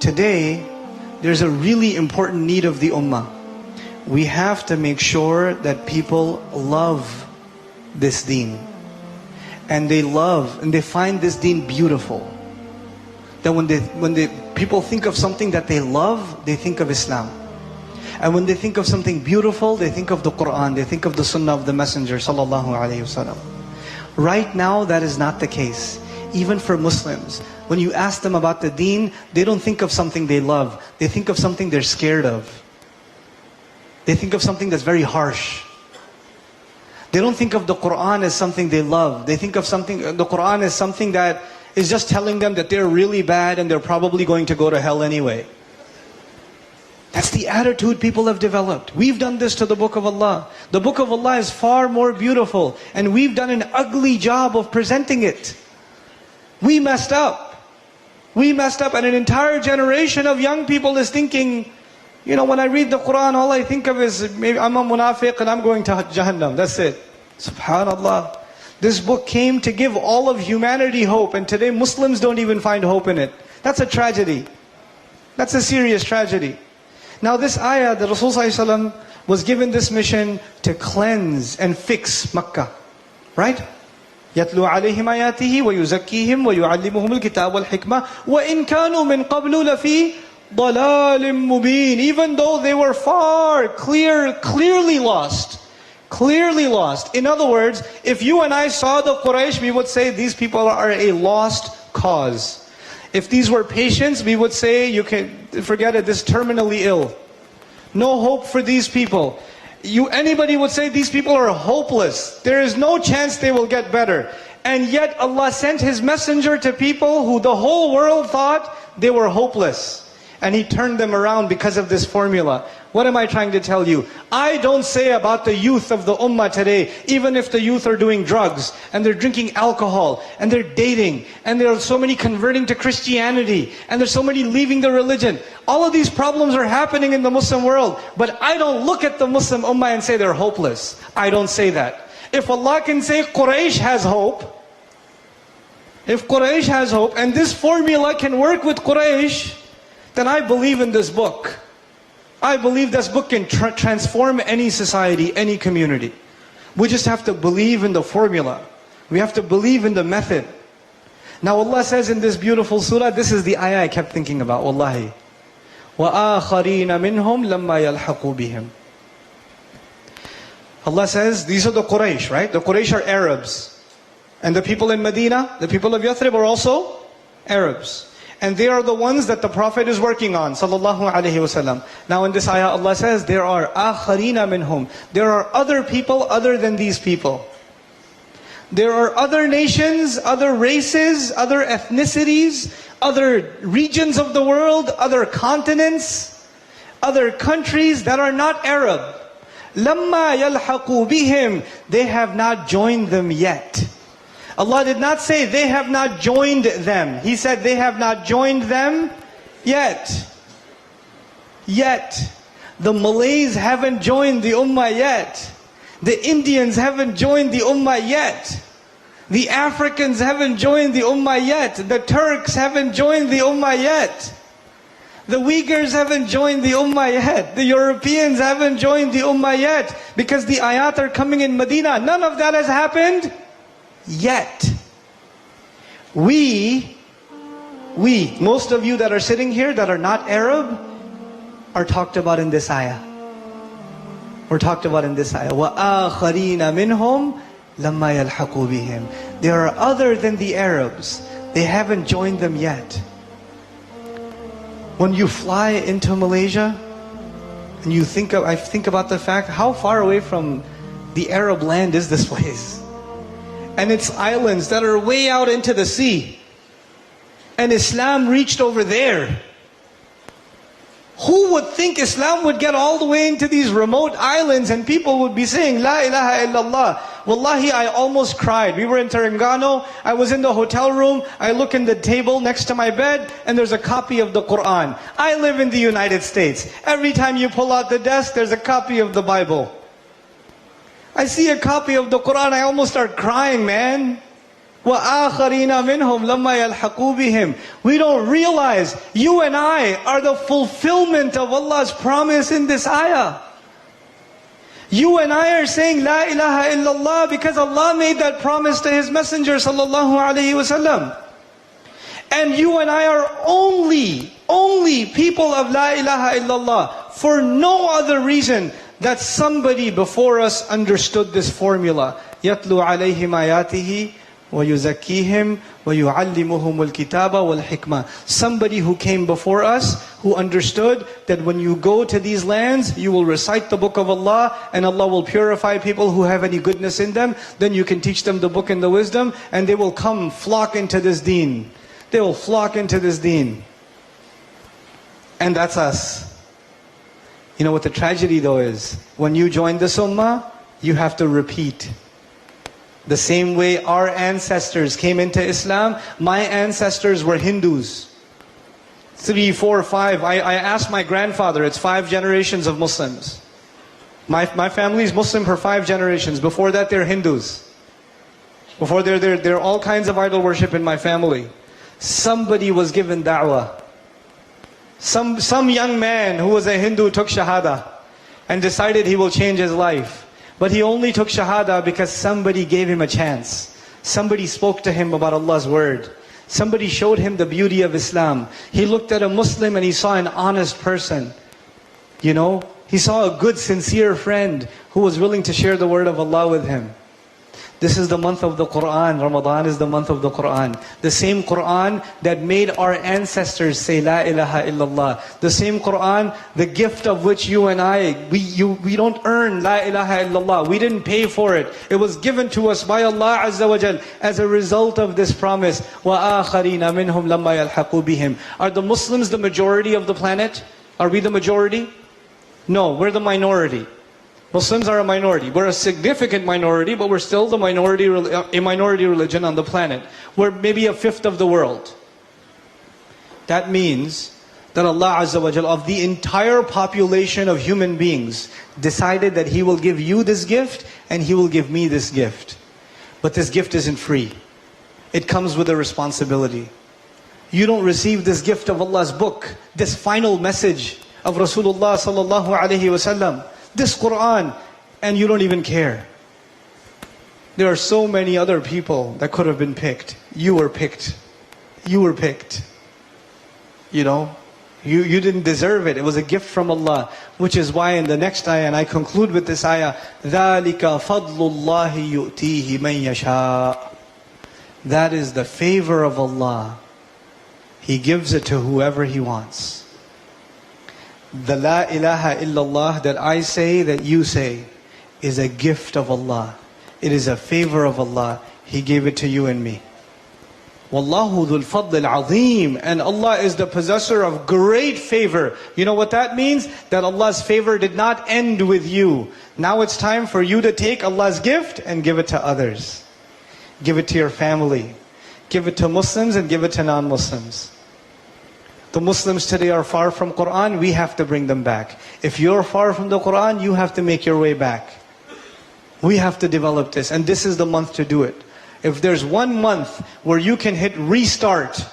today, there's a really important need of the ummah. We have to make sure that people love this deen. And they love, and they find this deen beautiful. That when people think of something that they love, they think of Islam. And when they think of something beautiful, they think of the Quran, they think of the Sunnah of the Messenger sallallahu alaihi wasallam. Right now, that is not the case. Even for Muslims, when you ask them about the deen, they don't think of something they love. They think of something they're scared of. They think of something that's very harsh. They don't think of the Quran as something they love. They think of the Quran as something that is just telling them that they're really bad and they're probably going to go to hell anyway. That's the attitude people have developed. We've done this to the Book of Allah. The Book of Allah is far more beautiful, and we've done an ugly job of presenting it. We messed up. We messed up, and an entire generation of young people is thinking, when I read the Quran, all I think of is, maybe I'm a munafiq and I'm going to Jahannam. That's it. Subhanallah. This book came to give all of humanity hope, and today Muslims don't even find hope in it. That's a tragedy. That's a serious tragedy. Now this ayah, the Rasul ﷺ was given this mission to cleanse and fix Makkah. Right? يَتْلُو عَلَيْهِمْ آيَاتِهِ وَيُزَكِّيهِمْ وَيُعَلِّمُهُمُ الْكِتَابَ وَالْحِكْمَةِ وَإِنْ كَانُوا مِنْ قَبْلُ لَفِي ضَلَالٍ مُبِينٍ. Even though they were clearly lost. Clearly lost. In other words, if you and I saw the Quraysh, we would say these people are a lost cause. If these were patients, we would say, you can forget it, this is terminally ill. No hope for these people. Anybody would say these people are hopeless. There is no chance they will get better. And yet Allah sent His messenger to people who the whole world thought they were hopeless. And He turned them around because of this formula. What am I trying to tell you? I don't say about the youth of the ummah today, even if the youth are doing drugs, and they're drinking alcohol, and they're dating, and there are so many converting to Christianity, and there's so many leaving the religion. All of these problems are happening in the Muslim world. But I don't look at the Muslim ummah and say they're hopeless. I don't say that. If Allah can say Quraysh has hope, if Quraysh has hope, and this formula can work with Quraysh, then I believe in this book. I believe this book can transform any society, any community. We just have to believe in the formula. We have to believe in the method. Now Allah says in this beautiful surah, this is the ayah I kept thinking about, wallahi. وَآخَرِينَ مِنْهُمْ لَمَّا يَلْحَقُوا بِهِمْ. Allah says, these are the Quraysh, right? The Quraysh are Arabs. And the people in Medina, the people of Yathrib are also Arabs. And they are the ones that the Prophet is working on, sallallahu alaihi wasallam. Now in this ayah, Allah says, there are akharina minhum. There are other people other than these people. There are other nations, other races, other ethnicities, other regions of the world, other continents, other countries that are not Arab. Lamma yalhaqu bihim. They have not joined them yet. Allah did not say they have not joined them. He said they have not joined them yet. Yet. The Malays haven't joined the Ummah yet. The Indians haven't joined the Ummah yet. The Africans haven't joined the Ummah yet. The Turks haven't joined the Ummah yet. The Uyghurs haven't joined the Ummah yet. The Europeans haven't joined the Ummah yet. Because the ayat are coming in Medina. None of that has happened yet. We, most of you that are sitting here that are not Arab, are talked about in this ayah. We're talked about in this ayah. وَآخَرِينَ مِنْهُمْ لَمَّا يَلْحَقُوا بِهِمْ. There are other than the Arabs. They haven't joined them yet. When you fly into Malaysia, and I think about the fact, how far away from the Arab land is this place? And its islands that are way out into the sea. And Islam reached over there. Who would think Islam would get all the way into these remote islands and people would be saying, La ilaha illallah. Wallahi, I almost cried. We were in Terengganu. I was in the hotel room. I look in the table next to my bed and there's a copy of the Quran. I live in the United States. Every time you pull out the desk, there's a copy of the Bible. I see a copy of the Quran, I almost start crying, man. وَآخَرِينَ مِنْهُمْ لَمَّا يَلْحَقُوا بِهِمْ. We don't realize you and I are the fulfillment of Allah's promise in this ayah. You and I are saying La ilaha illallah because Allah made that promise to His Messenger sallallahu alaihi wasallam. And you and I are only people of La ilaha illallah for no other reason that somebody before us understood this formula. يَتْلُو عَلَيْهِمْ آيَاتِهِ وَيُزَكِّيهِمْ وَيُعَلِّمُهُمُ الْكِتَابَ وَالْحِكْمَةِ. Somebody who came before us, who understood that when you go to these lands, you will recite the book of Allah, and Allah will purify people who have any goodness in them. Then you can teach them the book and the wisdom, and they will come flock into this deen. They will flock into this deen. And that's us. You know what the tragedy though is? When you join this ummah, you have to repeat. The same way our ancestors came into Islam, my ancestors were Hindus. 3, 4, 5. I asked my grandfather, it's 5 generations of Muslims. My family is Muslim for 5 generations. Before that, they're Hindus. Before there are all kinds of idol worship in my family. Somebody was given da'wah. Some young man who was a Hindu took shahada and decided he will change his life. But he only took shahada because somebody gave him a chance. Somebody spoke to him about Allah's word. Somebody showed him the beauty of Islam. He looked at a Muslim and he saw an honest person. You know, he saw a good, sincere friend who was willing to share the word of Allah with him. This is the month of the Quran. Ramadan is the month of the Quran. The same Quran that made our ancestors say La ilaha illallah. The same Quran, the gift of which you and I, we don't earn La ilaha illallah. We didn't pay for it. It was given to us by Allah Azza wa Jal as a result of this promise. وَآخَرِينَ مِنْهُمْ لَمَّا يَلْحَقُوا بِهِمْ. Are the Muslims the majority of the planet? Are we the majority? No, we're the minority. Muslims are a minority. We're a significant minority, but we're still a minority religion on the planet. We're maybe 1/5 of the world. That means that Allah Azza wa Jalla, of the entire population of human beings, decided that He will give you this gift and He will give me this gift. But this gift isn't free. It comes with a responsibility. You don't receive this gift of Allah's book, this final message of Rasulullah sallallahu alaihi wasallam, this Quran, and you don't even care. There are so many other people that could have been picked. You were picked. You were picked. You know, you didn't deserve it. It was a gift from Allah. Which is why in the next ayah, and I conclude with this ayah, ذَلِكَ فَضْلُ اللَّهِ يُؤْتِيهِ مَنْ يَشَاءُ. That is the favor of Allah. He gives it to whoever He wants. The La ilaha illallah that I say, that you say, is a gift of Allah. It is a favor of Allah. He gave it to you and me. Wallahu dhul fadl al-azim. And Allah is the possessor of great favor. You know what that means? That Allah's favor did not end with you. Now it's time for you to take Allah's gift and give it to others. Give it to your family. Give it to Muslims and give it to non-Muslims. The Muslims today are far from Quran, we have to bring them back. If you're far from the Quran, you have to make your way back. We have to develop this, and this is the month to do it. If there's one month where you can hit restart,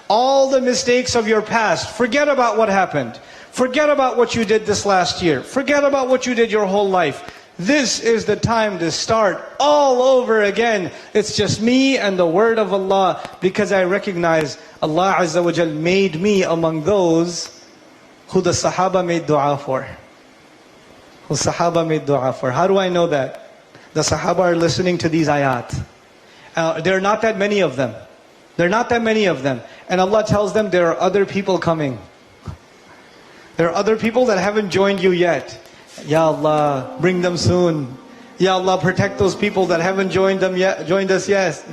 all the mistakes of your past, forget about what happened. Forget about what you did this last year. Forget about what you did your whole life. This is the time to start all over again. It's just me and the word of Allah, because I recognize Allah Azza wa Jal made me among those who the Sahaba made dua for. Who Sahaba made dua for. How do I know that? The Sahaba are listening to these ayat. There are not that many of them. There are not that many of them. And Allah tells them there are other people coming. There are other people that haven't joined you yet. Ya Allah, bring them soon. Ya Allah, protect those people that haven't joined us yet.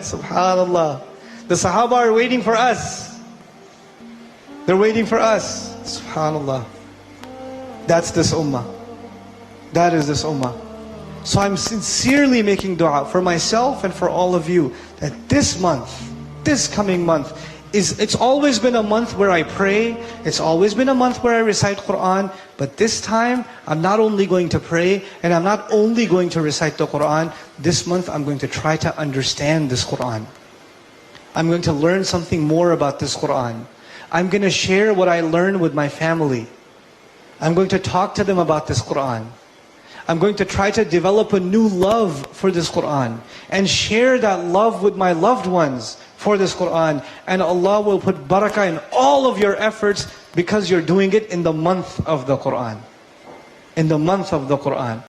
Subhanallah. The Sahaba are waiting for us. They're waiting for us. Subhanallah. That's this ummah. That is this ummah. So I'm sincerely making dua for myself and for all of you, that this month, this coming month, It's always been a month where I pray. It's always been a month where I recite Quran. But this time, I'm not only going to pray, and I'm not only going to recite the Quran. This month, I'm going to try to understand this Quran. I'm going to learn something more about this Quran. I'm going to share what I learned with my family. I'm going to talk to them about this Quran. I'm going to try to develop a new love for this Quran and share that love with my loved ones for this Quran. And Allah will put barakah in all of your efforts because you're doing it in the month of the Quran. In the month of the Quran.